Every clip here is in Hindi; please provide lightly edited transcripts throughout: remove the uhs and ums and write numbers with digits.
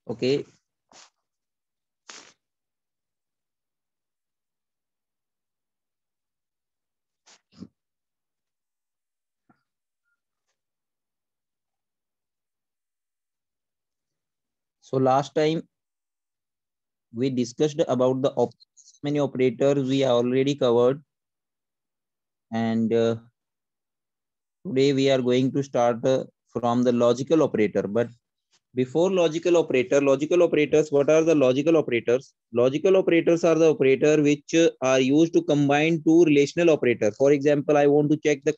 Okay. So last time we discussed about the many operators we already covered, and today we are going to start from the logical operator. But before logical operators, what are the logical operators? Logical operators are the operator which are used to combine two relational operator. For example, I want to check the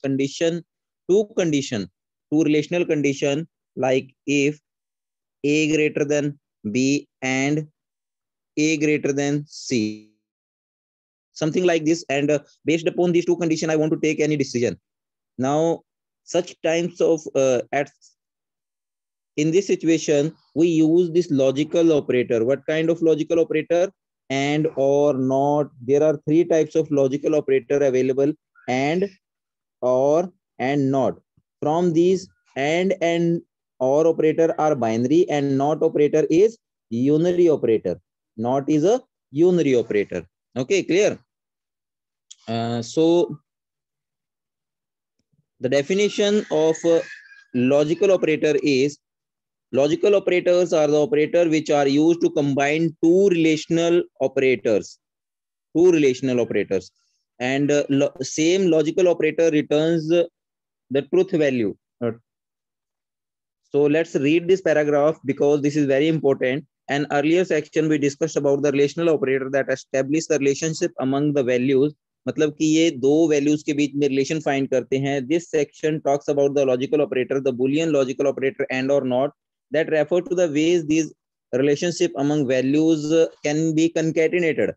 two relational condition, like if A greater than B and A greater than C, something like this. And based upon these two conditions, I want to take any decision. Now, such times of in this situation, we use this logical operator. What kind of logical operator? And, or, not. There are three types of logical operator available: and, or, and not. From these, and or operator are binary, and not operator is unary operator. Not is a unary operator. Okay, clear? So the definition of logical operator is: logical operators are the operator which are used to combine two relational operators. And same logical operator returns the truth value. So let's read this paragraph because this is very important. An earlier section we discussed about the relational operator that establish the relationship among the values. मतलब कि ये दो वैल्यूज के बीच में रिलेशन फाइंड करते हैं. This section talks about the logical operator, the boolean logical operator and or not, that refer to the ways these relationship among values can be concatenated.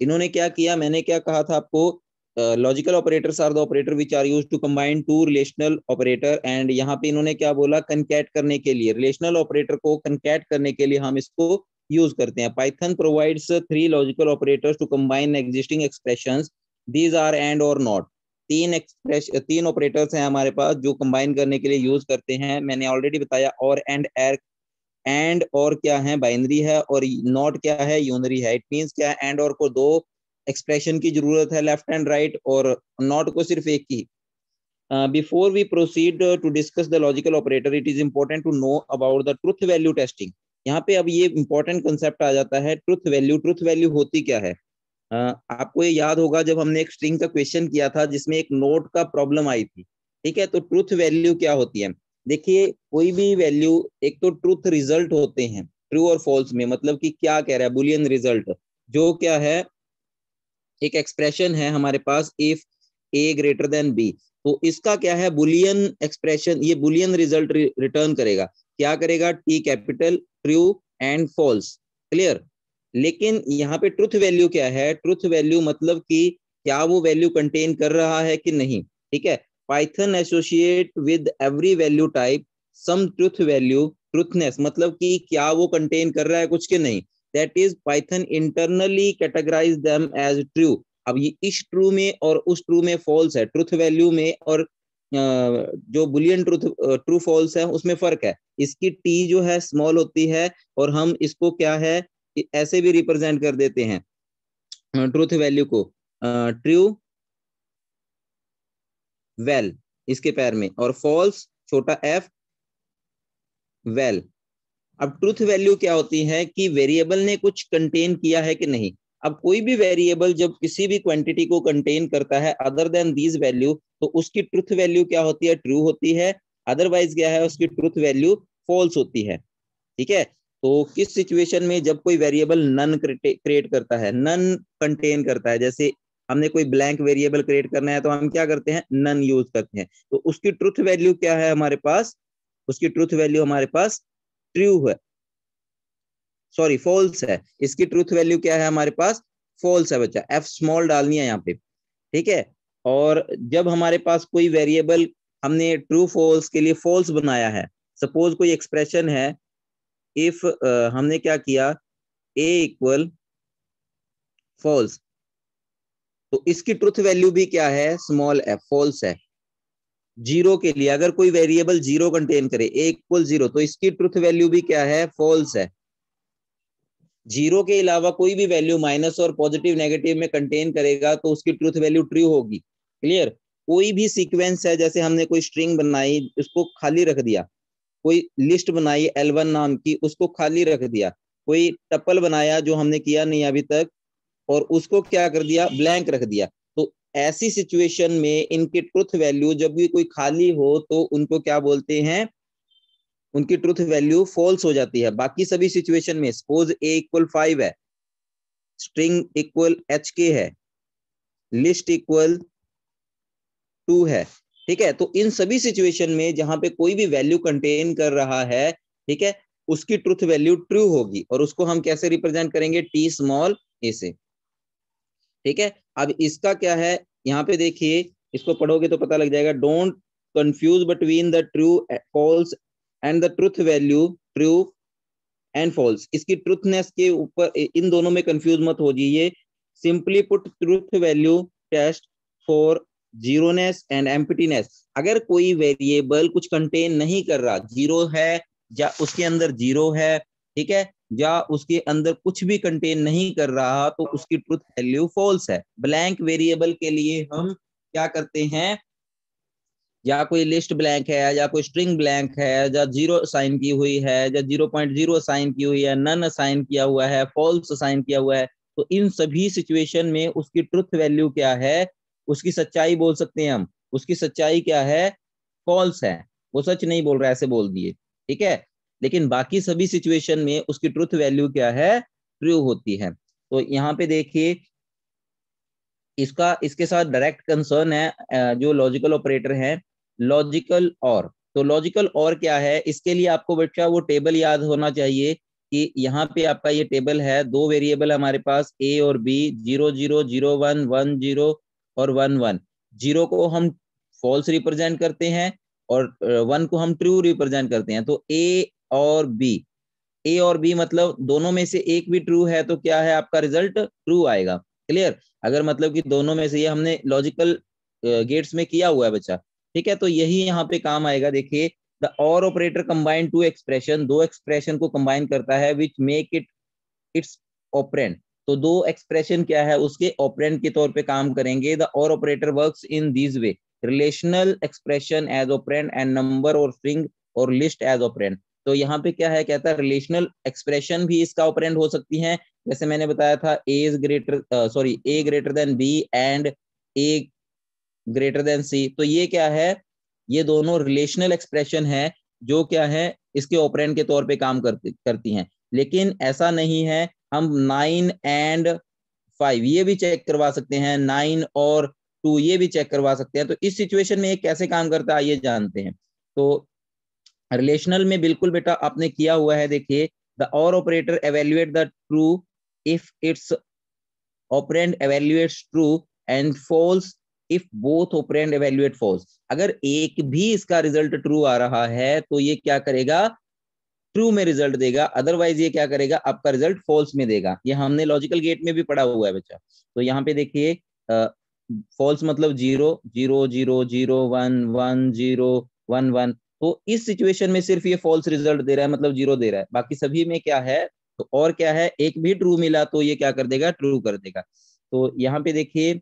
इन्होंने क्या किया, मैंने क्या कहा था आपको, logical operators are the operator which are used to combine to relational operator. And यहाँ पे इन्होंने क्या बोला, कनकैट करने के लिए, रिलेशनल ऑपरेटर को कनकैट करने के लिए हम इसको यूज करते हैं. Python provides three logical operators to combine existing expressions. These are and or not. तीन ऑपरेटर्स हैं हमारे पास जो कंबाइन करने के लिए यूज करते हैं. मैंने ऑलरेडी बताया, और एंड और क्या है, बाइनरी है, और नॉट क्या है, यूनरी है. इट मींस क्या है, एंड और को दो एक्सप्रेशन की जरूरत है, लेफ्ट एंड राइट, और नॉट को सिर्फ एक की. Before we proceed to discuss the logical operator, it is important to know about the truth value testing. यहाँ पे अब ये इंपॉर्टेंट कंसेप्ट आ जाता है, ट्रुथ वैल्यू. ट्रुथ वैल्यू होती क्या है? आपको ये याद होगा जब हमने एक स्ट्रिंग का क्वेश्चन किया था जिसमें एक नोट का प्रॉब्लम आई थी. ठीक है, तो ट्रुथ वैल्यू क्या होती है? देखिए, कोई भी वैल्यू, एक तो ट्रुथ रिजल्ट होते हैं ट्रू और फॉल्स में, मतलब कि क्या कह रहा है, बुलियन रिजल्ट, जो क्या है, एक एक्सप्रेशन है हमारे पास, if A greater than B. तो इसका क्या है, बुलियन एक्सप्रेशन, ये बुलियन रिजल्ट रिटर्न करेगा. क्या करेगा? T capital, true and false. Clear? लेकिन यहाँ पे ट्रुथ वैल्यू क्या है? ट्रुथ वैल्यू मतलब कि क्या वो वैल्यू कंटेन कर रहा है कि नहीं. ठीक है, Python associate with every value type some truth value. Truthness मतलब कि क्या वो कंटेन कर रहा है कुछ के नहीं. That is Python internally categorize them as true. अब ये इस ट्रू में और उस ट्रू में फॉल्स है, ट्रुथ वैल्यू में और जो बुलियन ट्रू फॉल्स है उसमें फर्क है. इसकी टी जो है स्मॉल होती है, और हम इसको क्या है, ऐसे भी रिप्रेजेंट कर देते हैं ट्रुथ वैल्यू को, ट्रू वेल इसके पैर में, और फॉल्स छोटा एफ वेल. अब ट्रुथ वैल्यू क्या होती है कि वेरिएबल ने कुछ कंटेन किया है कि नहीं. अब कोई भी वेरिएबल जब किसी भी क्वांटिटी को कंटेन करता है अदर देन दीज वैल्यू, तो उसकी ट्रुथ वैल्यू क्या होती है? ट्रू होती है. अदरवाइज क्या है, उसकी ट्रुथ वैल्यू फॉल्स होती है. ठीक है, तो किस सिचुएशन में? जब कोई वेरिएबल नन क्रिएट करता है, नन कंटेन करता है, जैसे हमने कोई ब्लैंक वेरिएबल क्रिएट करना है तो हम क्या करते हैं, नन यूज करते हैं. तो उसकी ट्रुथ वैल्यू क्या है हमारे पास? उसकी ट्रुथ वैल्यू हमारे पास ट्रू है, सॉरी फॉल्स है. इसकी ट्रुथ वैल्यू क्या है हमारे पास? फॉल्स है बच्चा. एफ स्मॉल डालनी है यहाँ पे. ठीक है, और जब हमारे पास कोई वेरिएबल हमने ट्रू फॉल्स के लिए फॉल्स बनाया है, सपोज कोई एक्सप्रेशन है, इफ हमने क्या किया, ए इक्वल फॉल्स, तो इसकी ट्रुथ वैल्यू भी क्या है? स्मॉल एफ, फॉल्स है. जीरो के लिए अगर कोई वेरिएबल जीरो कंटेन करे, ए इक्वल जीरो, तो इसकी ट्रुथ वैल्यू भी क्या है? फॉल्स है. जीरो के अलावा कोई भी वैल्यू माइनस और पॉजिटिव नेगेटिव में कंटेन करेगा तो उसकी ट्रूथ वैल्यू ट्रू होगी। क्लियर। कोई भी सीक्वेंस है, जैसे हमने कोई स्ट्रिंग बनाई उसको खाली रख दिया, कोई लिस्ट बनाई L1 नाम की उसको खाली रख दिया, कोई टपल बनाया जो हमने किया नहीं अभी तक और उसको क्या कर दिया, ब्लैंक रख दिया, तो ऐसी सिचुएशन में इनकी ट्रुथ वैल्यू जब भी कोई खाली हो तो उनको क्या बोलते हैं, उनकी ट्रुथ वैल्यू फॉल्स हो जाती है। बाकी सभी सिचुएशन में सपोज a इक्वल 5 है, स्ट्रिंग इक्वल HK है, लिस्ट इक्वल 2 है, ठीक है, तो इन सभी सिचुएशन में जहां पे कोई भी वैल्यू कंटेन कर रहा है, ठीक है, उसकी ट्रुथ वैल्यू ट्रू होगी और उसको हम कैसे रिप्रेजेंट करेंगे, टी स्मॉल ए से। ठीक है, अब इसका क्या है, यहाँ पे देखिए, इसको पढ़ोगे तो पता लग जाएगा। Don't confuse between the true false and the truth value true and false. इसकी ट्रुथनेस के ऊपर इन दोनों में कंफ्यूज मत हो जाइए। Simply put truth value test for zeroness and emptiness. अगर कोई वेरिएबल कुछ कंटेन नहीं कर रहा, जीरो है या उसके अंदर जीरो है, ठीक है, या उसके अंदर कुछ भी कंटेन नहीं कर रहा, तो उसकी ट्रुथ वैल्यू फॉल्स है। ब्लैंक वेरिएबल के लिए हम क्या करते हैं, या कोई लिस्ट ब्लैंक है, या कोई स्ट्रिंग ब्लैंक है, या जीरो असाइन की हुई है, या 0.0 असाइन की हुई है, नन असाइन किया हुआ है, फॉल्स असाइन किया हुआ है, तो इन सभी सिचुएशन में उसकी ट्रुथ वैल्यू क्या है, उसकी सच्चाई बोल सकते हैं हम। उसकी सच्चाई क्या है, फॉल्स है, वो सच नहीं बोल रहा, ऐसे बोल दिए, ठीक है। लेकिन बाकी सभी सिचुएशन में उसकी ट्रुथ वैल्यू क्या है, ट्रू होती है। तो यहाँ पे देखिए, इसका इसके साथ डायरेक्ट कंसर्न है जो लॉजिकल ऑपरेटर है, लॉजिकल और। तो लॉजिकल और क्या है, इसके लिए आपको बच्चा वो टेबल याद होना चाहिए कि यहाँ पे आपका ये टेबल है, दो वेरिएबल हमारे पास ए और बी, 0 0 0 1 1 0 और 1 1। जीरो को हम फॉल्स रिप्रेजेंट करते हैं और 1 को हम ट्रू रिप्रेजेंट करते हैं। तो ए और बी मतलब दोनों में से एक भी ट्रू है तो क्या है, आपका रिजल्ट ट्रू आएगा। क्लियर। अगर मतलब कि दोनों में से, ये हमने लॉजिकल गेट्स में किया हुआ है बच्चा, ठीक है, तो यही यहाँ पे काम आएगा। देखिए, the or operator combine to expression, दो एक्सप्रेशन को कंबाइन करता है, which make it it's operand. तो दो एक्सप्रेशन क्या है, उसके ऑपरेंड के तौर पे काम करेंगे। The or operator works in this way, relational expression as operand and number or string or list as operand. तो यहाँ पे क्या है, कहता है रिलेशनल एक्सप्रेशन भी इसका ऑपरेंड हो सकती है, जैसे मैंने बताया था A greater than B and A greater than C. तो ये क्या है, ये दोनों रिलेशनल एक्सप्रेशन है जो क्या है, इसके ऑपरेंड के तौर पे काम करती हैं। लेकिन ऐसा नहीं है, हम 9 एंड 5 ये भी चेक करवा सकते हैं, 9 और 2 ये भी चेक करवा सकते हैं। तो इस सिचुएशन में ये कैसे काम करता है, आइए जानते हैं। तो रिलेशनल में बिल्कुल बेटा आपने किया हुआ है, देखिए, the or operator evaluate the true if its operand evaluates true and false if both operand evaluate false. अगर एक भी इसका रिजल्ट ट्रू आ रहा है तो ये क्या करेगा, ट्रू में रिजल्ट देगा, अदरवाइज ये क्या करेगा, आपका रिजल्ट फॉल्स में देगा। ये हमने लॉजिकल गेट में भी पढ़ा हुआ है बच्चा। तो यहाँ पे देखिए, फॉल्स मतलब 0 0 0 0 1 1 0 1 1। तो इस सिचुएशन में सिर्फ ये फॉल्स रिजल्ट दे रहा है, मतलब 0 दे रहा है, बाकी सभी में क्या है, तो और क्या है, एक भी ट्रू मिला तो ये क्या कर देगा, ट्रू कर देगा। तो यहाँ पे देखिए,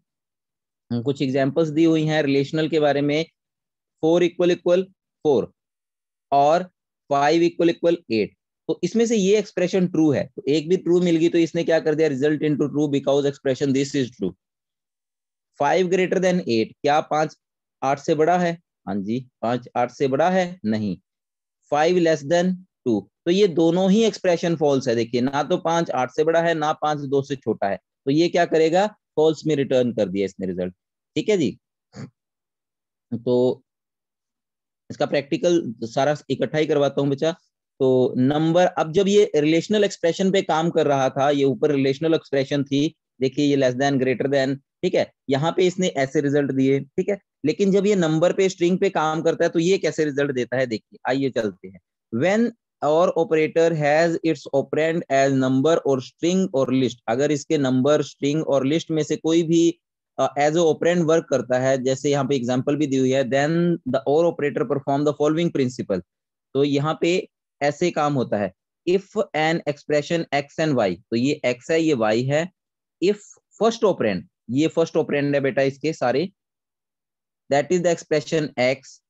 कुछ एग्जांपल्स दी हुई हैं रिलेशनल के बारे में। 4 इक्वल इक्वल 4 और 5 इक्वल इक्वल 8। तो इसमें से ये एक्सप्रेशन ट्रू है, तो एक भी ट्रू मिल गई तो इसने क्या कर दिया, result into true because expression this is true. 5 greater than 8, क्या 5 8 से बड़ा है, हाँ जी, 5 8 से बड़ा है, नहीं। 5 लेस देन 2, तो ये दोनों ही एक्सप्रेशन फॉल्स है। देखिए, ना तो 5 8 से बड़ा है, ना 5 2 से छोटा है, तो ये क्या करेगा, फॉल्स में रिटर्न कर दिया इसने रिजल्ट। ठीक है जी। तो इसका प्रैक्टिकल सारा इकट्ठा ही करवाता हूँ बच्चा। तो नंबर, अब जब ये रिलेशनल एक्सप्रेशन पे काम कर रहा था, ये ऊपर रिलेशनल एक्सप्रेशन थी, देखिए ये लेस देन ग्रेटर देन, ठीक है, यहाँ पे इसने ऐसे रिजल्ट दिए, ठीक है। लेकिन जब ये नंबर पे स्ट्रिंग पे काम करता है तो ये कैसे रिजल्ट देता है, देखिए आइए चलते हैं। When or operator has its operand as number or string or list, अगर इसके नंबर, स्ट्रिंग और लिस्ट में से कोई भी एज ऑपरेंड वर्क करता है, जैसे यहाँ पे एग्जांपल भी दी हुई है, then the or operator perform the following principle. तो यहाँ पे ऐसे काम होता है, if an expression x and y, तो ये एक्स है ये वाई है, इफ फर्स्ट ऑपरेंड, ये फर्स्ट ऑपरेंड है बेटा इसके सारे, that is the expression x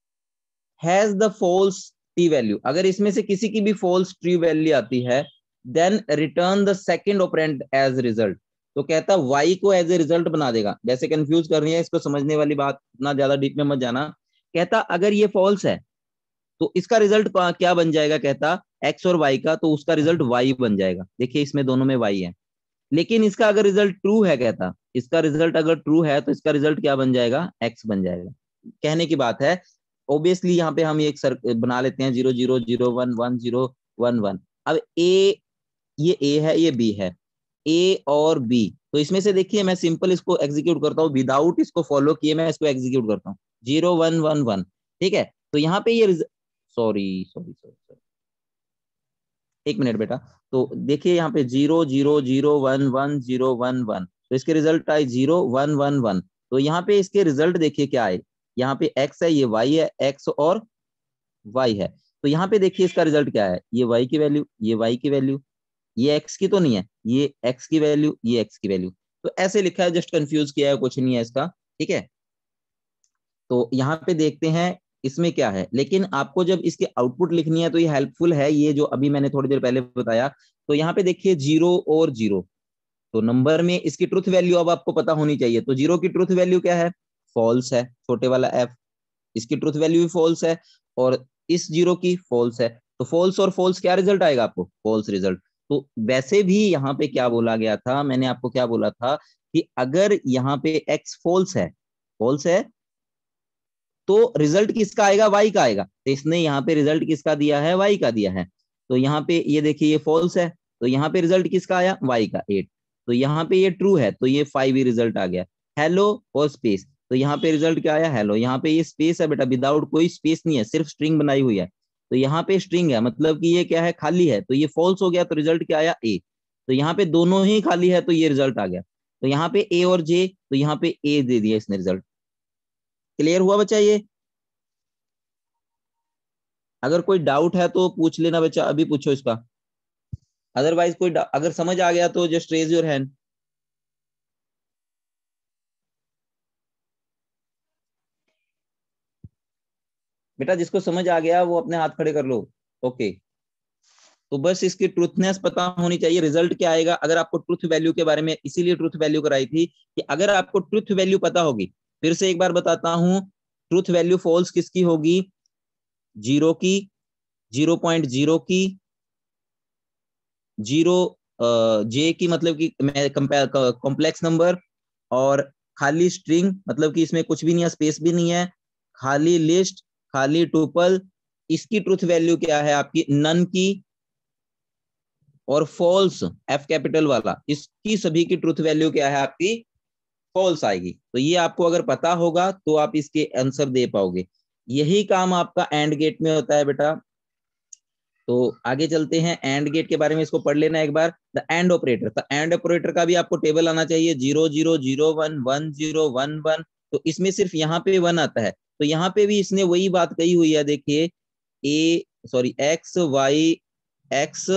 has the false t value, अगर इसमें से किसी की भी फॉल्स टी वैल्यू आती है, then return the second operand as result, तो कहता y को एज ए रिजल्ट बना देगा। वैसे कंफ्यूज कर रही है, इसको समझने वाली बात, इतना ज्यादा डीप में मत जाना। कहता अगर ये फॉल्स है तो इसका रिजल्ट क्या बन जाएगा, कहता x और y का, तो उसका रिजल्ट y बन जाएगा। देखिए इसमें दोनों में y है, लेकिन इसका अगर रिजल्ट ट्रू है, कहता इसका रिजल्ट अगर ट्रू है तो इसका रिजल्ट क्या बन जाएगा, x बन जाएगा। कहने की बात है, ऑब्वियसली यहाँ पे हम एक बना लेते हैं 0 0 0 1 1 0 1 1। अब ये a है ये b है, a और b, तो इसमें से देखिए मैं सिंपल इसको एग्जीक्यूट करता हूँ विदाउट इसको फॉलो किए, मैं इसको एग्जीक्यूट करता हूँ 0 1 1 1, ठीक है। तो यहाँ पे ये सॉरी सॉरी सॉरी, एक मिनट बेटा, तो देखिए यहाँ पे 0 0 0 1 1 0 1 1, तो इसके रिजल्ट आए 0 1 1 1। तो यहाँ पे इसके रिजल्ट देखिए क्या आए, यहाँ पे x है ये y है, x और y है, तो यहाँ पे देखिए इसका रिजल्ट क्या है, ये y की वैल्यू, ये y की वैल्यू, ये x की तो नहीं है, ये x की वैल्यू, ये x की वैल्यू, तो ऐसे लिखा है, जस्ट कंफ्यूज किया है, कुछ नहीं है इसका, ठीक है। तो यहाँ पे देखते हैं इसमें क्या है, लेकिन आपको जब इसकी आउटपुट लिखनी है तो ये हेल्पफुल है, ये जो अभी मैंने थोड़ी देर पहले बताया। तो यहाँ पे देखिए 0 और 0, तो नंबर में इसकी ट्रुथ वैल्यू अब आपको पता होनी चाहिए। तो 0 की ट्रुथ वैल्यू क्या है, फॉल्स है, छोटे वाला f, इसकी ट्रुथ वैल्यू भी फॉल्स है, और इस 0 की फॉल्स है, तो फॉल्स और फॉल्स क्या रिजल्ट आएगा आपको, फॉल्स रिजल्ट। तो वैसे भी यहाँ पे क्या बोला गया था, मैंने आपको क्या बोला था कि अगर यहाँ पे x फॉल्स है, फॉल्स है, तो रिजल्ट किसका आएगा, y का आएगा। तो इसने यहाँ पे रिजल्ट किसका दिया है, y का दिया है। तो यहाँ पे ये देखिए ये फॉल्स है, तो यहाँ पे रिजल्ट किसका आया, y का 8। तो यहाँ पे ये ट्रू है, तो ये 5 ही रिजल्ट आ गया। हेलो और स्पेस, तो यहाँ पे रिजल्ट क्या आया, हेलो। यहाँ पे ये स्पेस है बेटा, विदाउट कोई स्पेस नहीं है, सिर्फ स्ट्रिंग बनाई हुई है। तो यहाँ पे स्ट्रिंग है, मतलब कि ये क्या है, खाली है, तो ये फॉल्स हो गया, तो रिजल्ट क्या आया, ए। तो यहाँ पे दोनों ही खाली है, तो ये रिजल्ट आ गया। तो यहाँ पे ए और जे, तो यहाँ पे ए दे दिया इसने रिजल्ट। क्लियर हुआ बच्चा ये? अगर कोई डाउट है तो पूछ लेना बच्चा, अभी पूछो इसका, अदरवाइज कोई अगर समझ आ गया तो जस्ट रेज योर हैंड। बेटा जिसको समझ आ गया वो अपने हाथ खड़े कर लो। ओके, तो बस इसकी ट्रूथनेस पता होनी चाहिए, रिजल्ट क्या आएगा। अगर आपको ट्रूथ वैल्यू के बारे में इसीलिए ट्रूथ वैल्यू कराई थी कि अगर आपको ट्रूथ वैल्यू पता होगी, फिर से एक बार बताता हूं, ट्रूथ वैल्यू फॉल्स किसकी होगी, 0 की, 0.0 की, 0 जे की, मतलब कि मैं कॉम्प्लेक्स नंबर, और खाली स्ट्रिंग, मतलब कि इसमें कुछ भी नहीं है, स्पेस भी नहीं है, खाली लिस्ट, खाली टुपल, इसकी ट्रूथ वैल्यू क्या है आपकी, नन की, और फॉल्स एफ कैपिटल वाला, इसकी सभी की ट्रूथ वैल्यू क्या है आपकी, फॉल्स आएगी। तो ये आपको अगर पता होगा तो आप इसके आंसर दे पाओगे। यही काम आपका एंड गेट में होता है बेटा। तो आगे चलते हैं, एंड गेट के बारे में इसको पढ़ लेना एक बार। The and operator, the and operator का भी आपको टेबल आना चाहिए, 0 0 0 1 1 0 1 1। तो इसमें सिर्फ यहाँ पे 1 आता है, तो यहाँ पे भी इसने वही बात कही हुई है, देखिए x y, x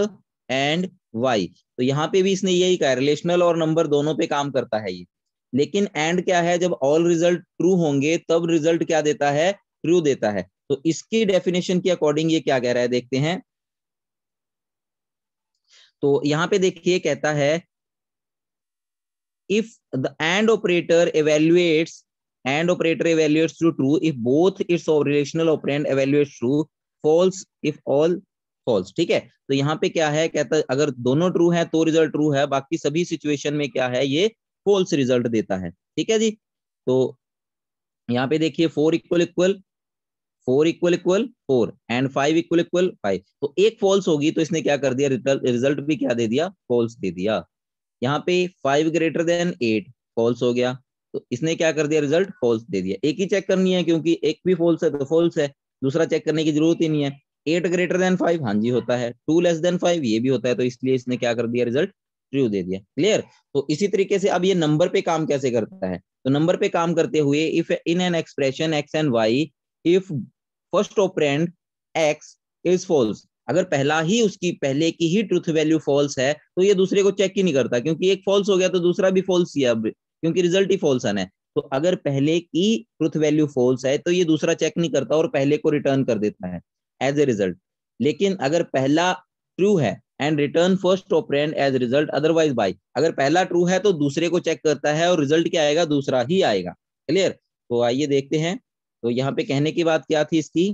and y, तो यहाँ पे भी इसने यही कहा, रिलेशनल और नंबर दोनों पे काम करता है ये। लेकिन एंड क्या है, जब ऑल रिजल्ट ट्रू होंगे तब रिजल्ट क्या देता है, ट्रू देता है। तो इसकी डेफिनेशन के अकॉर्डिंग ये क्या कह रहा है, देखते हैं। तो यहाँ पे देखिए कहता है, if the and operator evaluates to true if both its relational operand evaluates true, false if all false, ठीक है। तो यहाँ पे क्या है, कहता है अगर दोनों ट्रू है तो रिजल्ट ट्रू है, बाकी सभी सिचुएशन में क्या है, ये फॉल्स रिजल्ट देता है, ठीक है जी। तो यहाँ पे देखिए 4 equal equal 4 equal equal 4 and 5 equal equal 5, तो एक फॉल्स होगी, तो इसने क्या कर दिया, रिजल्ट भी क्या दे दिया, फॉल्स दे दिया। यहाँ पे 5 ग्रेटर देन 8 फॉल्स हो गया, तो इसने क्या कर दिया, रिजल्ट फॉल्स दे दिया। एक ही चेक करनी है, क्योंकि एक भी फॉल्स है तो फॉल्स है, दूसरा चेक करने की जरूरत ही नहीं है। 8 ग्रेटर देन 5, हाँ जी होता है। 2 लेस देन 5, ये भी होता है, तो इसलिए इसने क्या कर दिया, रिजल्ट ट्रू दे दिया। क्लियर? तो इसी तरीके से अब ये नंबर पे काम कैसे करता है, तो नंबर पे काम करते हुए, if in an expression x and y, if first operand x is false, अगर पहला ही उसकी पहले की ही ट्रूथ वैल्यू फॉल्स है तो ये दूसरे को चेक ही नहीं करता, क्योंकि एक फॉल्स हो गया तो दूसरा भी फॉल्स ही है अब, क्योंकि रिजल्ट ही फॉल्स आना है। तो अगर पहले की ट्रूथ वैल्यू फॉल्स है तो ये दूसरा चेक नहीं करता और पहले को रिटर्न कर देता है एज ए रिजल्ट। लेकिन अगर पहला ट्रू है and return first operand as result otherwise by, अगर पहला ट्रू है तो दूसरे को चेक करता है और रिजल्ट क्या आएगा, दूसरा ही आएगा। क्लियर? तो आइए देखते हैं। तो यहाँ पे कहने की बात क्या थी इसकी,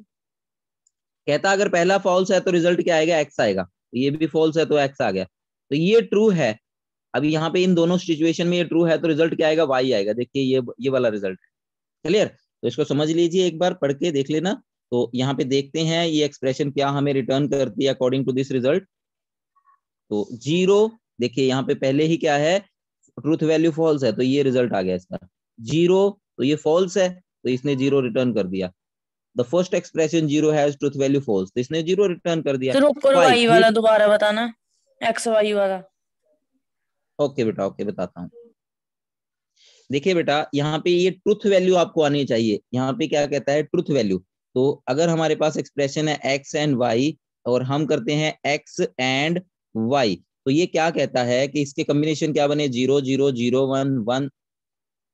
कहता अगर पहला फॉल्स है तो रिजल्ट क्या आएगा, एक्स आएगा। तो ये भी फॉल्स है तो एक्स आ गया, तो ये ट्रू है। अभी यहाँ पे इन दोनों सिचुएशन में ये ट्रू है तो रिजल्ट क्या आएगा, वाई आएगा। देखिए ये वाला रिजल्ट है। क्लियर? तो इसको समझ लीजिए, एक बार पढ़ के देख लेना। तो यहाँ पे देखते हैं ये एक्सप्रेशन क्या हमें रिटर्न करती है अकॉर्डिंग टू दिस रिजल्ट। तो 0, देखिए यहाँ पे पहले ही क्या है, ट्रूथ वैल्यू फॉल्स है तो ये रिजल्ट आ गया इसका 0। तो ये फॉल्स है तो इसने 0 रिटर्न कर दिया। The first expression 0 has truth value false, तो इसने 0 रिटर्न कर दिया। सर ऊपर 5 वाई ये, वाला दोबारा बताना, एक्स वाई वाला। ओके बेटा, ओके बताता हूँ। देखिए बेटा, यहाँ पे ये ट्रूथ वैल्यू आपको आनी चाहिए। यहाँ पे क्या कहता है, ट्रूथ वैल्यू। तो अगर हमारे पास एक्सप्रेशन है एक्स एंड वाई और हम करते हैं एक्स एंड वाई, तो ये क्या कहता है कि इसके कॉम्बिनेशन क्या बने, 0 0 0 1 1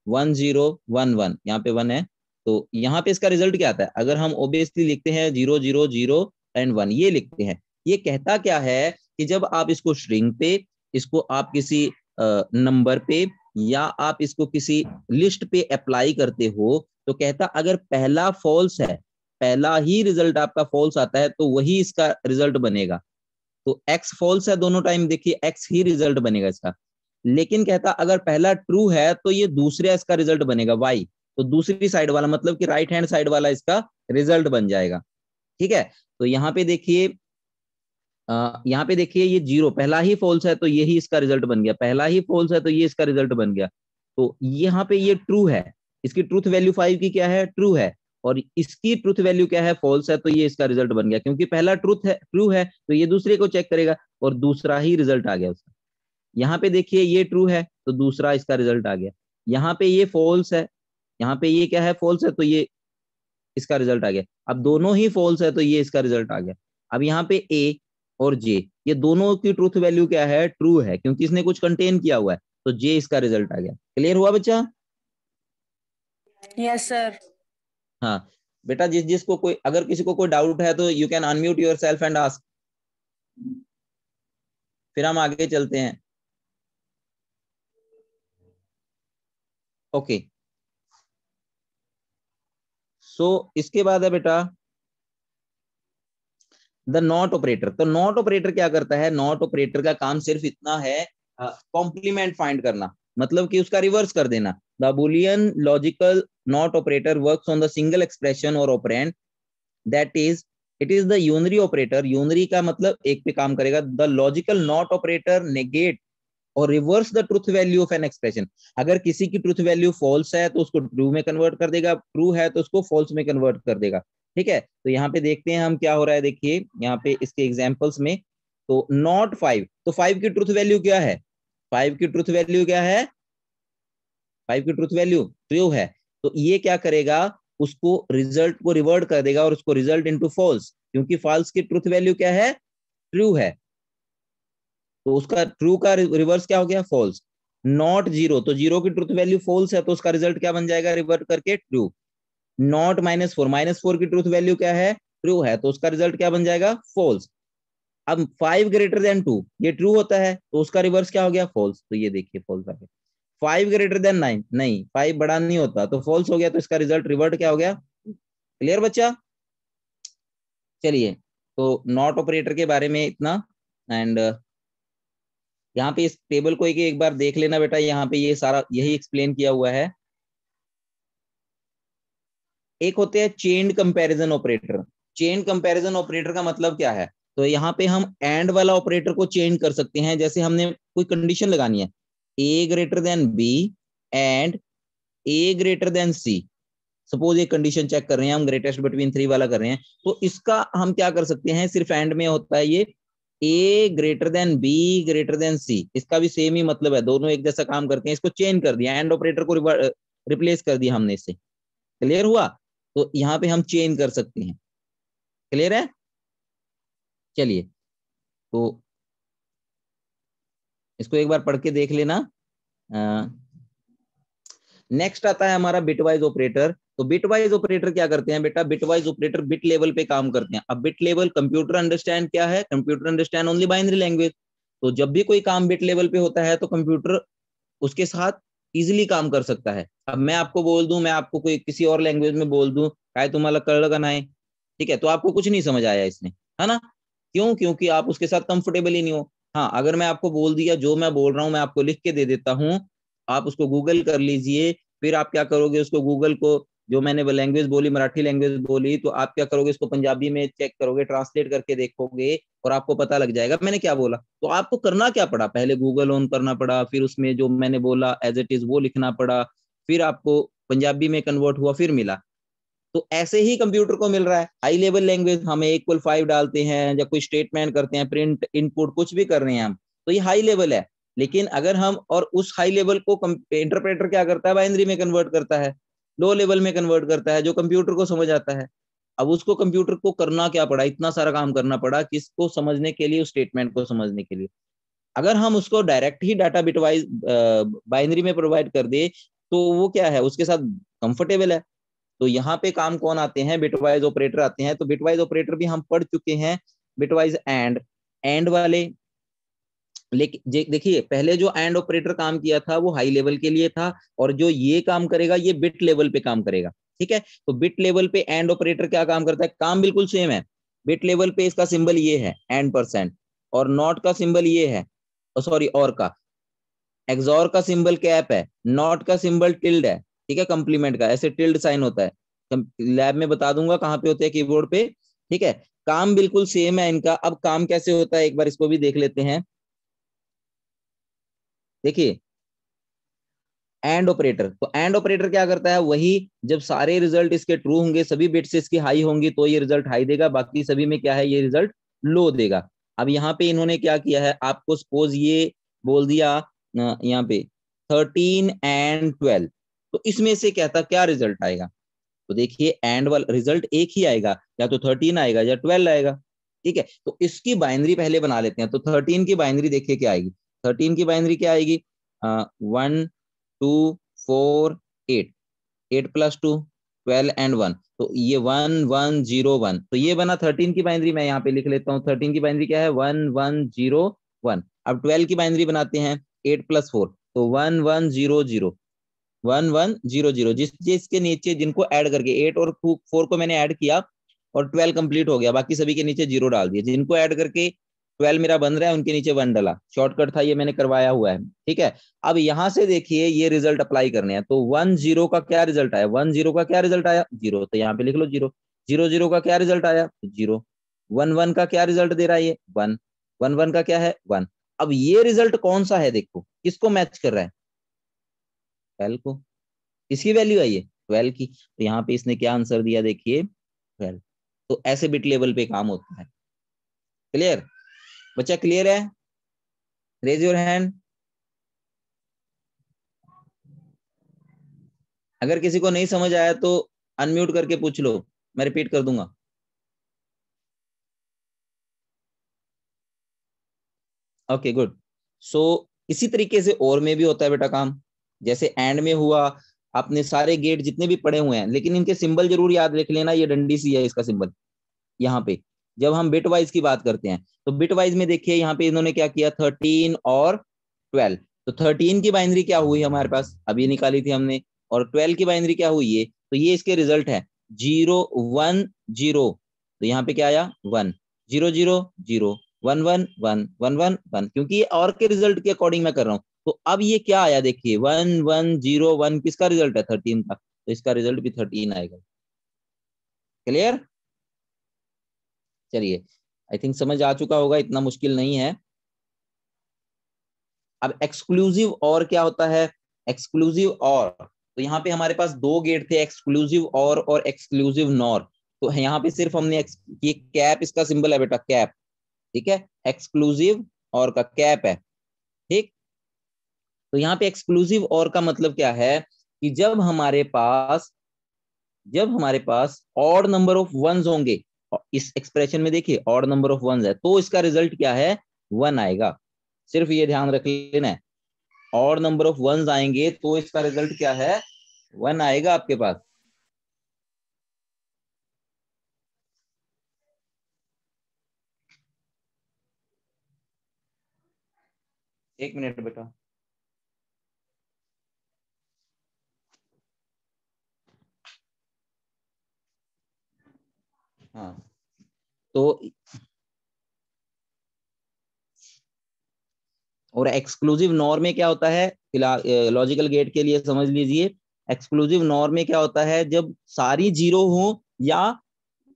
1 0 1 1, यहाँ पे 1 है। तो यहाँ पे इसका रिजल्ट क्या आता है, अगर हम ओबियसली लिखते हैं 0 0 0 एंड 1, ये लिखते हैं। ये कहता क्या है कि जब आप इसको स्ट्रिंग पे, इसको आप किसी नंबर पे या आप इसको किसी लिस्ट पे अप्लाई करते हो, तो कहता अगर पहला फॉल्स है, पहला ही रिजल्ट आपका फॉल्स आता है तो वही इसका रिजल्ट बनेगा। तो एक्स फॉल्स है दोनों टाइम, देखिए एक्स ही रिजल्ट बनेगा इसका। लेकिन कहता अगर पहला ट्रू है तो ये दूसरे इसका रिजल्ट बनेगा वाई, तो दूसरी साइड वाला मतलब कि राइट हैंड साइड वाला इसका रिजल्ट बन जाएगा। ठीक है? तो यहाँ पे देखिए, यहाँ पे देखिए ये 0 पहला ही फॉल्स है तो यही इसका रिजल्ट बन गया, पहला ही फॉल्स है तो ये इसका रिजल्ट बन गया। तो यहाँ पे ये ट्रू है, इसकी ट्रूथ वैल्यू 5 की क्या है, ट्रू है, और इसकी ट्रूथ वैल्यू क्या है, फॉल्स है, तो ये इसका रिजल्ट बन गया। क्योंकि पहला ट्रूथ है, ट्रू है, तो ये दूसरे को चेक करेगा और दूसरा ही रिजल्ट आ गया उसका। यहाँ पे देखिए ये ट्रू है तो दूसरा इसका रिजल्ट आ गया। यहाँ पे ये फॉल्स है, यहाँ पे ये क्या है, फॉल्स है, तो ये इसका रिजल्ट आ गया। अब दोनों ही फॉल्स है तो ये इसका रिजल्ट आ गया। अब यहाँ पे ए और जे, ये दोनों की ट्रूथ वैल्यू क्या है, ट्रू है, क्योंकि इसने कुछ कंटेन किया हुआ है, तो जे इसका रिजल्ट आ गया। क्लियर हुआ बच्चा? Yes sir. हाँ बेटा, जिसको कोई, अगर किसी को कोई डाउट है तो you can unmute your self and ask, फिर हम आगे चलते हैं। ओके, सो इसके बाद है बेटा द नॉट ऑपरेटर। तो नॉट ऑपरेटर क्या करता है, नॉट ऑपरेटर का काम सिर्फ इतना है, कॉम्प्लीमेंट फाइंड करना, मतलब कि उसका रिवर्स कर देना। The boolean logical not operator works on the single expression or operand, that is it is the unary operator. Unary का मतलब एक पे काम करेगा। The logical not operator negate or reverse the truth value of an expression. अगर किसी की ट्रूथ वैल्यू फॉल्स है तो उसको ट्रू में कन्वर्ट कर देगा, ट्रू है तो उसको फॉल्स में कन्वर्ट कर देगा। ठीक है? तो यहाँ पे देखते हैं हम क्या हो रहा है। देखिए यहाँ पे इसके एग्जांपल्स में, तो नॉट 5, तो 5 की ट्रूथ वैल्यू क्या है, 5 की ट्रूथ वैल्यू क्या है, 5 की ट्रूथ वैल्यू ट्रू है। तो ये क्या करेगा, उसको रिजल्ट को रिवर्ट कर देगा और उसको रिजल्ट इनटू फॉल्स, क्योंकि फॉल्स की ट्रूथ वैल्यू क्या है, ट्रू है, तो उसका ट्रू का रिवर्स क्या हो गया, फॉल्स। नॉट 0, तो 0 की ट्रूथ वैल्यू फॉल्स है तो उसका रिजल्ट क्या बन जाएगा, रिवर्ट करके ट्रू। नॉट -4, -4 की ट्रूथ वैल्यू क्या है, ट्रू है, तो उसका रिजल्ट क्या बन जाएगा, फॉल्स। अब 5 ग्रेटर देन 2, ये ट्रू होता है तो उसका रिवर्स क्या हो गया, फॉल्स, तो ये देखिए फॉल्स आ गया। 5 ग्रेटर देन 9, नहीं 5 बड़ा नहीं होता तो फॉल्स हो गया, तो इसका रिजल्ट रिवर्ट क्या हो गया। क्लियर बच्चा? चलिए, तो नॉट ऑपरेटर के बारे में इतना। एंड यहाँ पे इस टेबल को एक बार देख लेना बेटा, यहाँ पे ये सारा यही एक्सप्लेन किया हुआ है। एक होते हैं chain comparison operator. Chain comparison operator का मतलब क्या है, तो यहाँ पे हम एंड वाला ऑपरेटर को चेंज कर सकते हैं। जैसे हमने कोई कंडीशन लगानी है, A greater than B and A greater than C. Suppose ये कंडीशन चेक कर रहे हैं हम, ग्रेटेस्ट बिटवीन 3 वाला कर रहे हैं, तो इसका हम क्या कर सकते हैं, सिर्फ एंड में होता है ये, A greater than B greater than C, इसका भी सेम ही मतलब है, दोनों एक जैसा काम करते हैं। इसको चेंज कर दिया, एंड ऑपरेटर को रिप्लेस कर दिया हमने इससे। क्लियर हुआ? तो यहाँ पे हम चेंज कर सकते हैं। क्लियर है? चलिए तो इसको एक बार पढ़ के देख लेना। नेक्स्ट आता है हमारा बिटवाइज ऑपरेटर। तो बिटवाइज ऑपरेटर क्या करते हैं बेटा, बिटवाइज ऑपरेटर बिट लेवल पे काम करते हैं। अब बिट लेवल कंप्यूटर अंडरस्टैंड क्या है, computer understand only binary language. तो जब भी कोई काम बिट लेवल पे होता है तो कंप्यूटर उसके साथ इजिली काम कर सकता है। अब मैं आपको बोल दूं, मैं आपको कोई किसी और लैंग्वेज में बोल दूं, काय तुम्हारा कड़ गनाए, ठीक है, तो आपको कुछ नहीं समझ आया इसने, है ना। क्यों? क्योंकि आप उसके साथ कंफर्टेबल ही नहीं हो। हाँ, अगर मैं आपको बोल दिया जो मैं बोल रहा हूँ मैं आपको लिख के दे देता हूँ, आप उसको गूगल कर लीजिए, फिर आप क्या करोगे, उसको गूगल को, जो मैंने वो लैंग्वेज बोली, मराठी लैंग्वेज बोली, तो आप क्या करोगे, इसको पंजाबी में चेक करोगे, ट्रांसलेट करके देखोगे और आपको पता लग जाएगा मैंने क्या बोला। तो आपको करना क्या पड़ा, पहले गूगल ऑन करना पड़ा, फिर उसमें जो मैंने बोला एज इट इज वो लिखना पड़ा, फिर आपको पंजाबी में कन्वर्ट हुआ, फिर मिला। तो ऐसे ही कंप्यूटर को मिल रहा है हाई लेवल लैंग्वेज। हमें इक्वल 5 डालते हैं या कोई स्टेटमेंट करते हैं, प्रिंट इनपुट कुछ भी कर रहे हैं हम, तो ये हाई लेवल है। लेकिन अगर हम, और उस हाई लेवल को इंटरप्रेटर क्या करता है, बाइनरी में कन्वर्ट करता है, लो लेवल में कन्वर्ट करता है, जो कंप्यूटर को समझ आता है। अब उसको कंप्यूटर को करना क्या पड़ा, इतना सारा काम करना पड़ा किसको समझने के लिए, उस स्टेटमेंट को समझने के लिए। अगर हम उसको डायरेक्ट ही डाटा बिटवाइज बाइनरी में प्रोवाइड कर दे तो वो क्या है, उसके साथ कंफर्टेबल है। तो यहाँ पे काम कौन आते हैं, बिटवाइज ऑपरेटर आते हैं। तो बिटवाइज ऑपरेटर भी हम पढ़ चुके हैं, बिटवाइज एंड वाले। लेकिन देखिए पहले जो एंड ऑपरेटर काम किया था वो हाई लेवल के लिए था, और जो ये काम करेगा ये बिट लेवल पे काम करेगा, ठीक है। तो बिट लेवल पे एंड ऑपरेटर क्या काम करता है, काम बिल्कुल सेम है। बिट लेवल पे इसका सिंबल ये है एंड %, और नॉट का सिंबल ये है, सॉरी और का, एक्सॉर का सिंबल कैप है, नॉट का सिंबल टिल्ड है, ठीक है, कंप्लीमेंट का ऐसे टिल्ड साइन होता है। लैब में बता दूंगा कहाँ पे होते हैं, कीबोर्ड पे, ठीक है। काम बिल्कुल सेम है इनका। अब काम कैसे होता है एक बार इसको भी देख लेते हैं। देखिए एंड ऑपरेटर, तो एंड ऑपरेटर क्या करता है, वही जब सारे रिजल्ट इसके ट्रू होंगे, सभी बिट्स इसकी हाई होंगी तो ये रिजल्ट हाई देगा, बाकी सभी में क्या है, ये रिजल्ट लो देगा। अब यहाँ पे इन्होंने क्या किया है, आपको सपोज ये बोल दिया यहाँ पे 13 एंड 12, तो इसमें से कहता क्या रिजल्ट आएगा। तो देखिए एंड वाला रिजल्ट एक ही आएगा, या तो 13 आएगा या 12 आएगा, ठीक है। तो इसकी बाइनरी पहले बना लेते हैं। तो 13 की बाइनरी देखिए क्या आएगी, 13 की बाइनरी क्या आएगी, 1 2 4 8, 8 + 2 12 एंड 1, तो ये 1 1 0 1, तो ये बना 13 की बाइनरी। मैं यहाँ पे लिख लेता हूँ 13 की बाइनरी क्या है, 1 1 0 1। अब 12 की बाइनरी बनाते हैं, 8 + 4, तो 1 1 0 0 1 1 0 0, जिसके नीचे जिनको ऐड करके 8 और 4 को मैंने ऐड किया और 12 कंप्लीट हो गया, बाकी सभी के नीचे 0 डाल दिए। जिनको ऐड करके 12 मेरा बन रहा है उनके नीचे 1 डाला, शॉर्टकट था ये, मैंने करवाया हुआ है, ठीक है। अब यहां से देखिए ये रिजल्ट अप्लाई करने हैं। तो 1 0 का क्या रिजल्ट आया, 1 0 का क्या रिजल्ट आया, 0, तो यहाँ पे लिख लो 0। 0 0 का क्या रिजल्ट आया, 0। 1 1 का क्या रिजल्ट दे रहा है ये, 1। 1 1 का क्या है, 1। अब ये रिजल्ट कौन सा है, देखो किसको मैच कर रहा है, 12 को। किसकी वैल्यू आई है, 12 की। तो यहाँ पे इसने क्या आंसर दिया, देखिए 12। तो ऐसे बिट लेवल पे काम होता है। क्लियर बच्चा, क्लियर है, रेज योर हैंड। अगर किसी को नहीं समझ आया तो अनम्यूट करके पूछ लो, मैं रिपीट कर दूंगा। Okay good. सो इसी तरीके से और में भी होता है बेटा काम, जैसे एंड में हुआ, आपने सारे गेट जितने भी पढ़े हुए हैं, लेकिन इनके सिंबल जरूर याद रख लेना, ये डंडी सी है इसका सिंबल यहाँ पे। जब हम बिट वाइज की बात करते हैं तो बिट वाइज में देखिए यहाँ पे इन्होंने क्या किया, 13 और 12। तो 13 की बाइनरी क्या हुई हमारे पास, अभी निकाली थी हमने, और 12 की बाइनरी क्या हुई है, तो ये इसके रिजल्ट है 0 1 0। तो यहाँ पे क्या आया, 1 0 0 0 1 1 1 1 1 1, क्योंकि ये और के रिजल्ट के अकॉर्डिंग मैं कर रहा हूँ। तो अब ये क्या आया, देखिए 1 1 0 1 किसका रिजल्ट है, 13 का, तो इसका रिजल्ट भी 13 आएगा। क्लियर, चलिए आई थिंक समझ आ चुका होगा, इतना मुश्किल नहीं है। अब एक्सक्लूसिव और क्या होता है, एक्सक्लूसिव और, तो यहाँ पे हमारे पास दो गेट थे, एक्सक्लूसिव और एक्सक्लूसिव नॉर। तो यहाँ पे सिर्फ हमने ये कैप इसका सिंबल है बेटा, कैप, ठीक है, एक्सक्लूसिव और का कैप है, ठीक। तो यहाँ पे एक्सक्लूसिव और का मतलब क्या है कि जब हमारे पास ऑड नंबर ऑफ वंस होंगे, इस एक्सप्रेशन में देखिए ऑड नंबर ऑफ वंस है, तो इसका रिजल्ट क्या है, 1 आएगा। सिर्फ ये ध्यान रख लेना है, ऑड नंबर ऑफ वंस आएंगे तो इसका रिजल्ट क्या है, 1 आएगा आपके पास। एक मिनट बेटा। हाँ, तो और एक्सक्लूसिव नॉर में क्या होता है, फिलहाल लॉजिकल गेट के लिए समझ लीजिए, एक्सक्लूसिव नॉर में क्या होता है, जब सारी जीरो हो या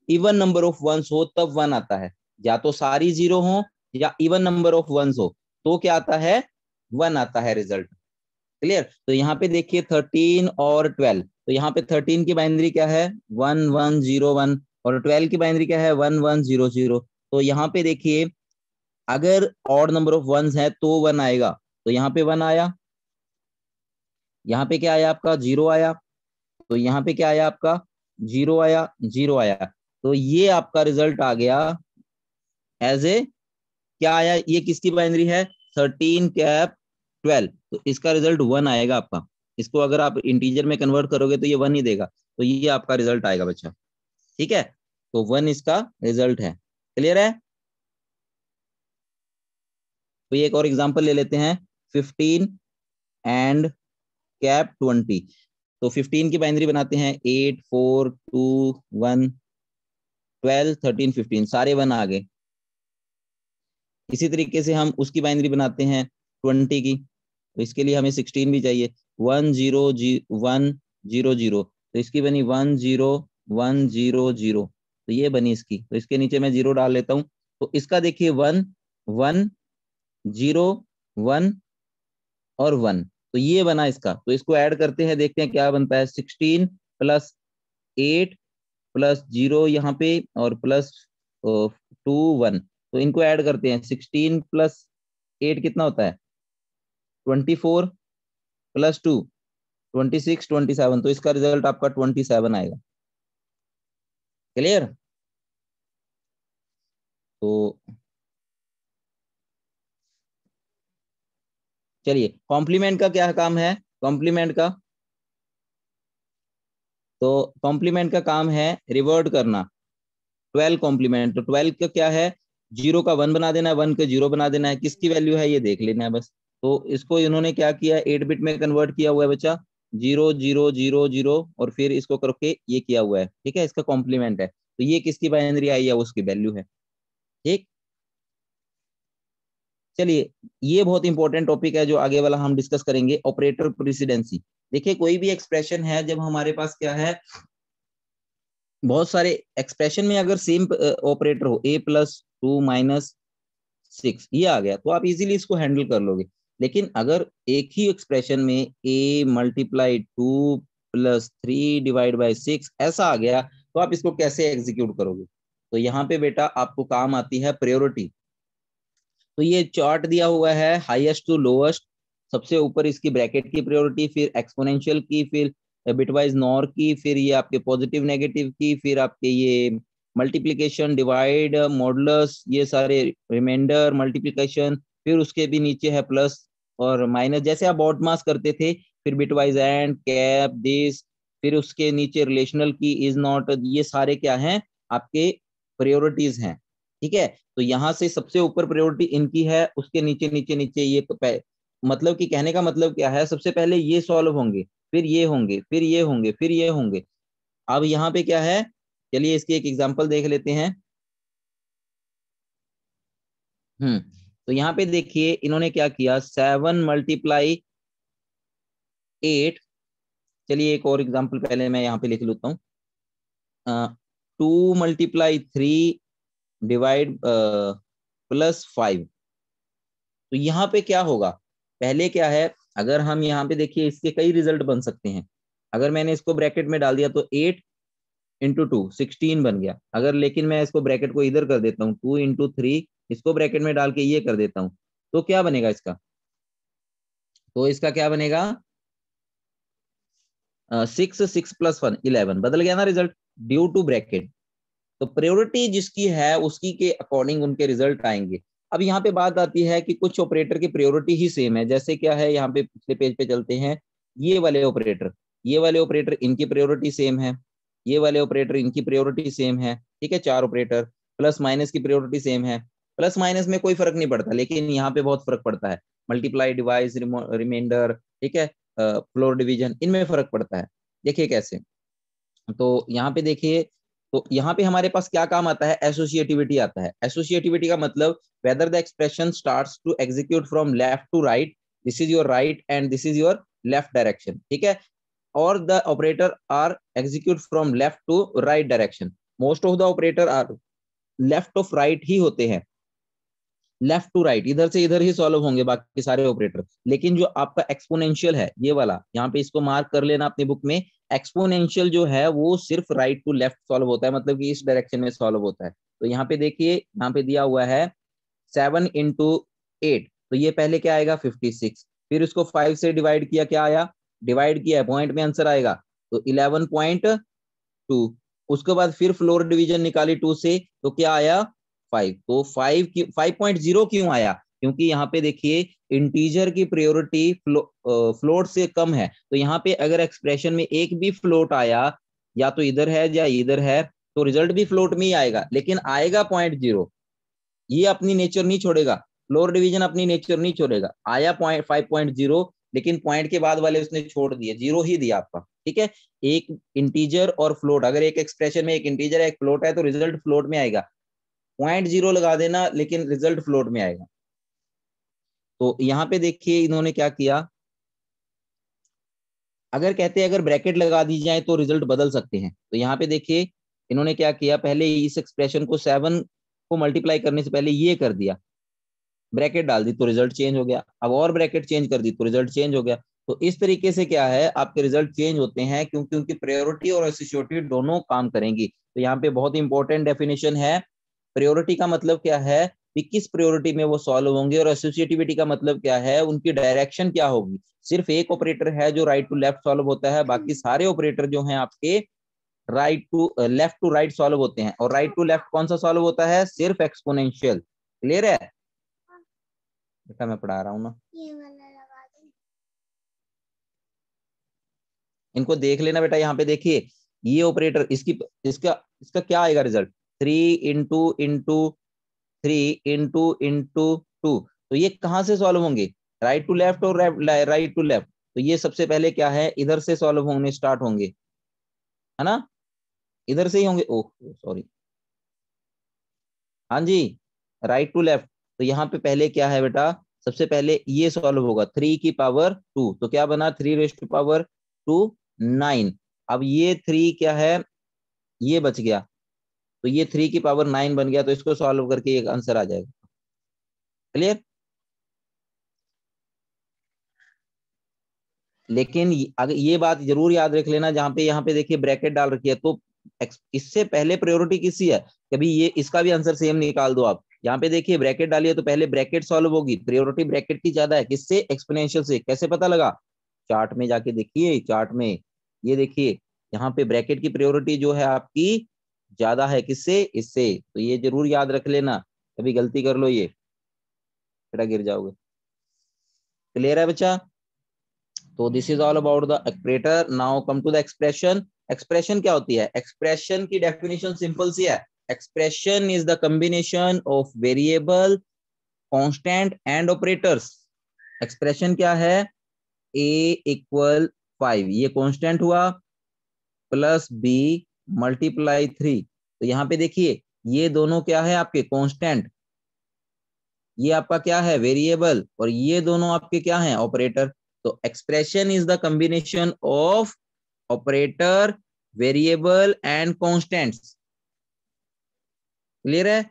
इवन नंबर ऑफ वंस हो तब 1 आता है, या तो सारी जीरो हो या इवन नंबर ऑफ वंस हो तो क्या आता है, 1 आता है रिजल्ट। क्लियर। तो यहाँ पे देखिए 13 और 12, तो यहाँ पे 13 की बाइनरी क्या है, 1101, और 12 की बाइनरी क्या है, 1100। तो यहाँ पे देखिए अगर ऑड नंबर ऑफ वंस है तो 1 आएगा, तो यहाँ पे 1 आया, यहाँ पे क्या आया आपका, 0 आया, तो यहाँ पे क्या आया आपका, 0 आया, 0 आया। तो ये आपका रिजल्ट आ गया एज ए, क्या आया, ये किसकी बाइनरी है, 13 कैप 12, तो इसका रिजल्ट 1 आएगा आपका। इसको अगर आप इंटीजर में कन्वर्ट करोगे तो ये 1 ही देगा, तो ये आपका रिजल्ट आएगा बच्चा। ठीक है, तो 1 इसका रिजल्ट है। क्लियर है। तो ये एक और एग्जांपल ले लेते हैं, 15 एंड कैप 20। तो 15 की बाइनरी बनाते हैं 8 4 2 1, 12 13 15 सारे 1 आ गए। इसी तरीके से हम उसकी बाइनरी बनाते हैं 20 की, तो इसके लिए हमें 16 भी चाहिए, 1 0 1 0 0, तो इसकी बनी 1 0 1 0 0, तो ये बनी इसकी, तो इसके नीचे मैं 0 डाल लेता हूं। तो इसका देखिए 1 1 0 1 और 1, तो ये बना इसका। तो इसको ऐड करते हैं, देखते हैं क्या बनता है, 16 प्लस 8 प्लस 0 यहाँ पे और प्लस 2 1, तो इनको ऐड करते हैं, 16 प्लस 8 कितना होता है, 24 प्लस 2 26 27, तो इसका रिजल्ट आपका 27 आएगा। क्लियर। तो चलिए कॉम्प्लीमेंट का क्या काम है, कॉम्प्लीमेंट का, तो कॉम्प्लीमेंट का काम है रिवर्ट करना 12 कॉम्प्लीमेंट। तो 12 का क्या है, 0 का 1 बना देना है, 1 का 0 बना देना है, किसकी वैल्यू है ये देख लेना है बस। तो इसको इन्होंने क्या किया, 8 बिट में कन्वर्ट किया हुआ है बच्चा, 0 0 0 0, और फिर इसको करके ये किया हुआ है। ठीक है, इसका कॉम्प्लीमेंट है, तो ये किसकी बाइनरी आई है, उसकी वैल्यू है। ठीक। चलिए, ये बहुत इंपॉर्टेंट टॉपिक है जो आगे वाला हम डिस्कस करेंगे, ऑपरेटर प्रेसिडेंसी। देखिए कोई भी एक्सप्रेशन है, जब हमारे पास क्या है, बहुत सारे एक्सप्रेशन में अगर सेम ऑपरेटर हो, a+2 - 6 ये आ गया तो आप इजीली इसको हैंडल कर लोगे। लेकिन अगर एक ही एक्सप्रेशन में a×2 + 3 / 6 ऐसा आ गया, तो आप इसको कैसे एग्जीक्यूट करोगे। तो यहाँ पे बेटा आपको काम आती है प्रायोरिटी। तो ये चार्ट दिया हुआ है, हाईएस्ट टू लोएस्ट, सबसे ऊपर इसकी ब्रैकेट की प्रायोरिटी, फिर एक्सपोनेंशियल की, फिर बिटवाइज नॉर की, फिर ये आपके पॉजिटिव नेगेटिव की, फिर आपके ये मल्टीप्लिकेशन डिवाइड मॉडुलस, ये सारे रिमाइंडर मल्टीप्लिकेशन, फिर उसके भी नीचे है प्लस और माइनस, जैसे आप बॉड मास करते थे, फिर बिटवाइज एंड कैप दिस, फिर उसके नीचे रिलेशनल की, इज नॉट, ये सारे क्या हैं आपके प्रायोरिटीज हैं। ठीक है, तो यहां से सबसे ऊपर प्रायोरिटी इनकी है, उसके नीचे नीचे नीचे ये मतलब कि कहने का मतलब क्या है, सबसे पहले ये सॉल्व होंगे, फिर ये होंगे, फिर ये होंगे, फिर ये होंगे। अब यहाँ पे क्या है, चलिए इसकी एक एग्जांपल देख लेते हैं। तो यहाँ पे देखिए इन्होंने क्या किया, 7 × 8, चलिए एक और एग्जांपल पहले मैं यहाँ पे लिख लेता हूँ, 2 × 3 डिवाइड +5। तो यहाँ पे क्या होगा, पहले क्या है, अगर हम यहाँ पे देखिए इसके कई रिजल्ट बन सकते हैं। अगर मैंने इसको ब्रैकेट में डाल दिया तो 8 × 2 16 बन गया। अगर लेकिन मैं इसको ब्रैकेट को इधर कर देता हूँ, 2 × 3 इसको ब्रैकेट में डाल के ये कर देता हूँ, तो क्या बनेगा इसका, तो इसका क्या बनेगा, 6 6 + 1 11, बदल गया ना रिजल्ट ड्यू टू ब्रैकेट। तो प्रायोरिटी जिसकी है उसकी के अकॉर्डिंग उनके रिजल्ट आएंगे। अब यहाँ पे बात आती है कि कुछ ऑपरेटर की प्रायोरिटी ही सेम है, जैसे क्या है, यहाँ पे पिछले पेज पे चलते हैं, ये वाले ऑपरेटर इनकी प्रायोरिटी सेम है, ये वाले ऑपरेटर इनकी प्रायोरिटी सेम है, ठीक है, 4 ऑपरेटर, प्लस माइनस की प्रायोरिटी सेम है। प्लस माइनस में कोई फर्क नहीं पड़ता, लेकिन यहाँ पे बहुत फर्क पड़ता है, मल्टीप्लाई, डिवाइस, रिमाइंडर, ठीक है, फ्लोर डिवीजन, इनमें फर्क पड़ता है। देखिए कैसे, तो यहाँ पे देखिए, तो यहाँ पे हमारे पास क्या काम आता है, एसोसिएटिविटी आता है। एसोसिएटिविटी का मतलब whether the expression starts to execute from left to right, this is your right and this is your left direction, ठीक है, और the operator are execute from left to right direction. Most of the operator are left of right ही होते हैं, लेफ्ट टू राइट, इधर से इधर ही सॉल्व होंगे बाकी सारे ऑपरेटर। लेकिन जो आपका एक्सपोनेंशियल है, ये वाला, यहाँ पे इसको मार्क कर लेना अपनी बुक में, एक्सपोनेंशियल जो है वो सिर्फ राइट टू लेफ्ट सॉल्व होता है, मतलब कि इस डायरेक्शन में सॉल्व होता है। तो यहाँ पे देखिए, यहाँ पे दिया हुआ है 7 into 8, तो ये पहले क्या आएगा 56, फिर उसको 5 से डिवाइड किया, क्या आया, डिवाइड किया है, पॉइंट में आंसर आएगा, तो 11.2। उसके बाद फिर फ्लोर डिवीजन निकाली 2 से, तो क्या आया 5। तो 5.0 क्यों आया, क्योंकि यहाँ पे देखिए इंटीजर की प्रायोरिटी फ्लोट से कम है। तो यहाँ पे अगर एक्सप्रेशन में एक भी फ्लोट आया, या तो इधर है या इधर है, तो रिजल्ट भी फ्लोट में ही आएगा, लेकिन आएगा 0.0। ये अपनी नेचर नहीं छोड़ेगा, फ्लोर डिवीजन अपनी नेचर नहीं छोड़ेगा, आया 5.0, लेकिन पॉइंट के बाद वाले उसने छोड़ दिए, 0 ही दिया आपका, ठीक है। एक इंटीजर और फ्लोट, अगर एक एक्सप्रेशन में एक इंटीजर है एक फ्लोट है, तो रिजल्ट फ्लोट में आएगा, 0.0 लगा देना, लेकिन रिजल्ट फ्लोट में आएगा। तो यहाँ पे देखिए इन्होंने क्या किया, अगर कहते हैं अगर ब्रैकेट लगा दी जाए तो रिजल्ट बदल सकते हैं, तो यहाँ पे देखिए इन्होंने क्या किया, पहले इस एक्सप्रेशन को 7 को मल्टीप्लाई करने से पहले ये कर दिया, ब्रैकेट डाल दी तो रिजल्ट चेंज हो गया, अब और ब्रैकेट चेंज कर दी तो रिजल्ट चेंज हो गया। तो इस तरीके से क्या है, आपके रिजल्ट चेंज होते हैं, क्योंकि उनकी प्रायोरिटी और एसोसिएटिविटी दोनों काम करेंगी। तो यहाँ पे बहुत इंपॉर्टेंट डेफिनेशन है, प्रायोरिटी का मतलब क्या है कि किस प्रायोरिटी में वो सॉल्व होंगे, और एसोसिएटिविटी का मतलब क्या है, उनकी डायरेक्शन क्या होगी। सिर्फ एक ऑपरेटर है जो राइट टू लेफ्ट सॉल्व होता है, बाकी सारे ऑपरेटर जो हैं आपके right to left to right solve होते हैं। और राइट टू लेफ्ट कौन सा सॉल्व होता है, सिर्फ एक्सपोनेंशियल। क्लियर है बेटा, मैं पढ़ा रहा हूँ ना, इनको देख लेना बेटा। यहाँ पे देखिए ये ऑपरेटर, इसका क्या आएगा रिजल्ट, 3 इंटू 3 इंटू 2। तो ये कहाँ से सॉल्व होंगे, राइट टू लेफ्ट और राइट टू लेफ्ट। तो ये सबसे पहले क्या है, इधर से सॉल्व होने स्टार्ट होंगे, है ना, इधर से ही होंगे, ओह सॉरी, हाँ जी, राइट टू लेफ्ट। तो यहाँ पे पहले क्या है बेटा, सबसे पहले ये सॉल्व होगा 3 की पावर 2, तो क्या बना 3 रेज़ टू पावर 2 9। अब ये 3 क्या है, ये बच गया, तो ये 3 की पावर 9 बन गया, तो इसको सॉल्व करके एक आंसर आ जाएगा। क्लियर, लेकिन अगर ये बात जरूर याद रख लेना, जहां पे यहाँ पे देखिए ब्रैकेट डाल रखी है, तो इससे पहले प्रायोरिटी किसकी है, कभी ये इसका भी आंसर सेम निकाल दो आप। यहाँ पे देखिए ब्रैकेट डालिए, तो पहले ब्रैकेट सॉल्व होगी, प्रायोरिटी ब्रैकेट की ज्यादा है, किससे, एक्सपोनेंशियल से। कैसे पता लगा, चार्ट में जाके देखिए, चार्ट में ये देखिए, यहाँ पे ब्रैकेट की प्रायोरिटी जो है आपकी ज्यादा है, किससे, इससे। तो ये जरूर याद रख लेना, कभी गलती कर लो ये बेटा गिर जाओगे। क्लियर है बच्चा, तो this is all about the operator. Now come to the expression. Expression क्या होती है, एक्सप्रेशन की डेफिनेशन सिंपल सी है, expression is the combination of variable, constant and operators. Expression क्या है, a इक्वल 5, ये कांस्टेंट हुआ, प्लस b मल्टीप्लाई 3। तो यहाँ पे देखिए ये दोनों क्या है आपके कांस्टेंट, ये आपका क्या है वेरिएबल, और ये दोनों आपके क्या हैं ऑपरेटर। तो expression is the combination of operator, variable and constants. Clear है,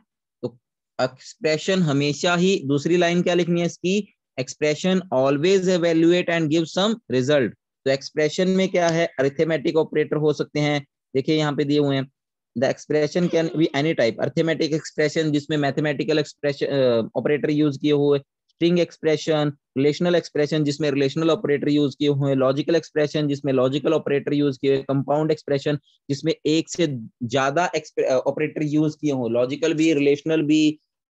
तो एक्सप्रेशन हमेशा ही, दूसरी लाइन क्या लिखनी है इसकी, expression always evaluate and give some result. तो एक्सप्रेशन में क्या है, अरिथमेटिक ऑपरेटर हो सकते हैं, देखिए यहाँ पे दिए हुए हैं, the expression can be any type, arithmetic expression जिसमें मैथमेटिकल एक्सप्रेशन ऑपरेटर यूज किए हुए, स्ट्रिंग एक्सप्रेशन, रिलेशनल एक्सप्रेशन जिसमें रिलेशनल ऑपरेटर यूज किए हुए, लॉजिकल एक्सप्रेशन जिसमें लॉजिकल ऑपरेटर यूज किए, कंपाउंड एक्सप्रेशन जिसमें एक से ज्यादा ऑपरेटर यूज किए हों, लॉजिकल भी रिलेशनल भी